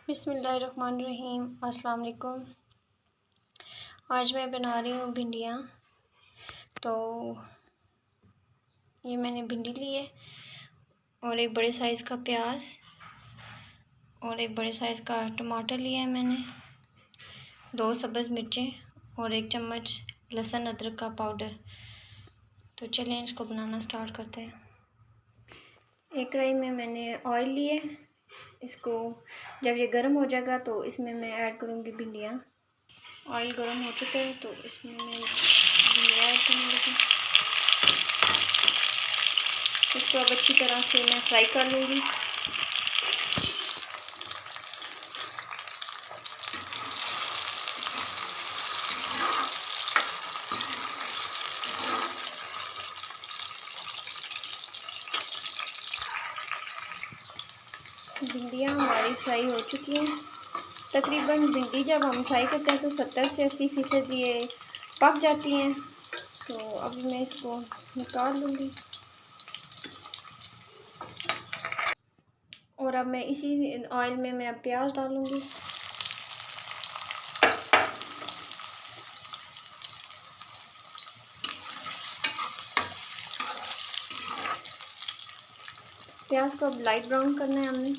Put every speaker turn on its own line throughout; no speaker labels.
बिस्मिल्लाहिर्रहमानिर्रहीम। अस्सलाम वालेकुम। आज मैं बना रही हूँ भिंडियाँ। तो ये मैंने भिंडी ली है और एक बड़े साइज़ का प्याज और एक बड़े साइज़ का टमाटर लिया है मैंने, 2 सब्ज़ मिर्चें और 1 चम्मच लहसुन अदरक का पाउडर। तो चलें इसको बनाना स्टार्ट करते हैं। एक कढ़ाई में मैंने ऑयल लिए, इसको जब ये गर्म हो जाएगा तो इसमें मैं ऐड करूँगी भिंडियाँ। ऑयल गर्म हो चुका है तो इसमें मैं भिंडियाँ ऐड करने लगी। इसको अब अच्छी तरह से मैं फ्राई कर लूँगी। भिंडियाँ हमारी फ्राई हो चुकी हैं। तकरीबन भिंडी जब हम फ्राई करते हैं तो 70 से 80% ये पक जाती हैं। तो अब मैं इसको निकाल लूँगी और अब मैं इसी ऑयल में मैं अब प्याज डालूँगी। प्याज को अब लाइट ब्राउन करना है हमने।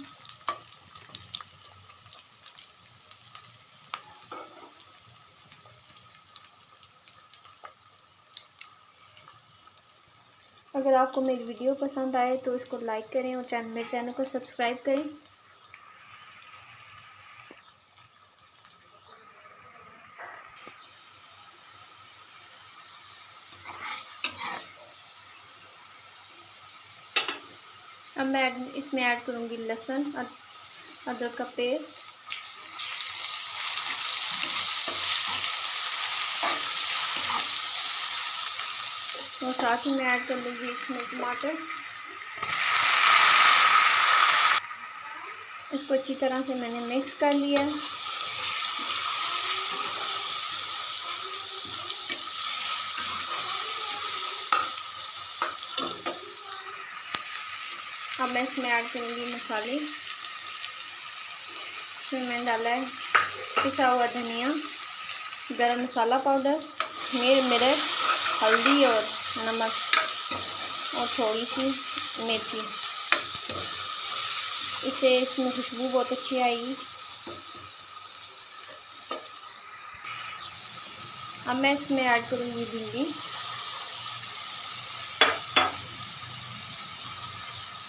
अगर आपको मेरी वीडियो पसंद आए तो इसको लाइक करें और मेरे चैनल को सब्सक्राइब करें। अब मैं इसमें ऐड करूँगी लहसुन अदरक का पेस्ट और साथ ही मैं ऐड कर लूँगी इसमें टमाटर। इसको अच्छी तरह से मैंने मिक्स कर लिया। अब मैं इसमें ऐड करूँगी मसाले। इसमें मैंने डाला है पिसा हुआ धनिया, गरम मसाला पाउडर, मिर्च, हल्दी और नमक और थोड़ी सी मेथी। इससे इसमें खुशबू बहुत अच्छी आएगी। अब मैं इसमें ऐड करूँगी भिंडी।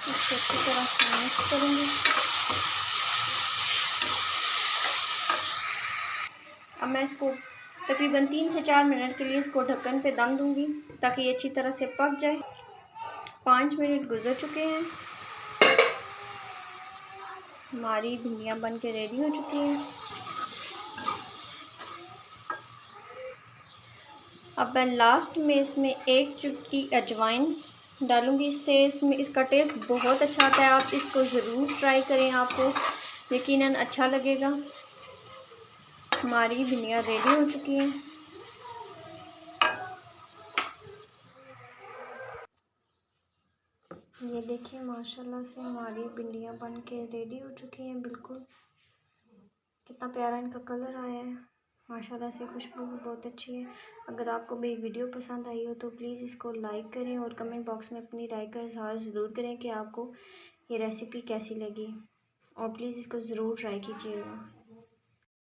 इसको अच्छी तरह से मिक्स करूँगी। अब मैं इसको तकरीबन 3 से 4 मिनट के लिए इसको ढक्कन पे दम दूँगी ताकि ये अच्छी तरह से पक जाए। 5 मिनट गुजर चुके हैं। हमारी भिंडियाँ बन के रेडी हो चुकी हैं। अब मैं लास्ट में इसमें 1 चुटकी अजवाइन डालूँगी। इससे इसका टेस्ट बहुत अच्छा आता है। आप इसको ज़रूर ट्राई करें, आपको यकीनन अच्छा लगेगा। हमारी भिंडियाँ रेडी हो चुकी हैं। ये देखिए माशाल्लाह से हमारी भिंडियाँ बन के रेडी हो चुकी हैं। बिल्कुल कितना प्यारा इनका कलर आया है। माशाल्लाह से खुशबू भी बहुत अच्छी है। अगर आपको मेरी वीडियो पसंद आई हो तो प्लीज़ इसको लाइक करें और कमेंट बॉक्स में अपनी राय का इज़हार ज़रूर करें कि आपको ये रेसिपी कैसी लगी और प्लीज़ इसको ज़रूर ट्राई कीजिएगा।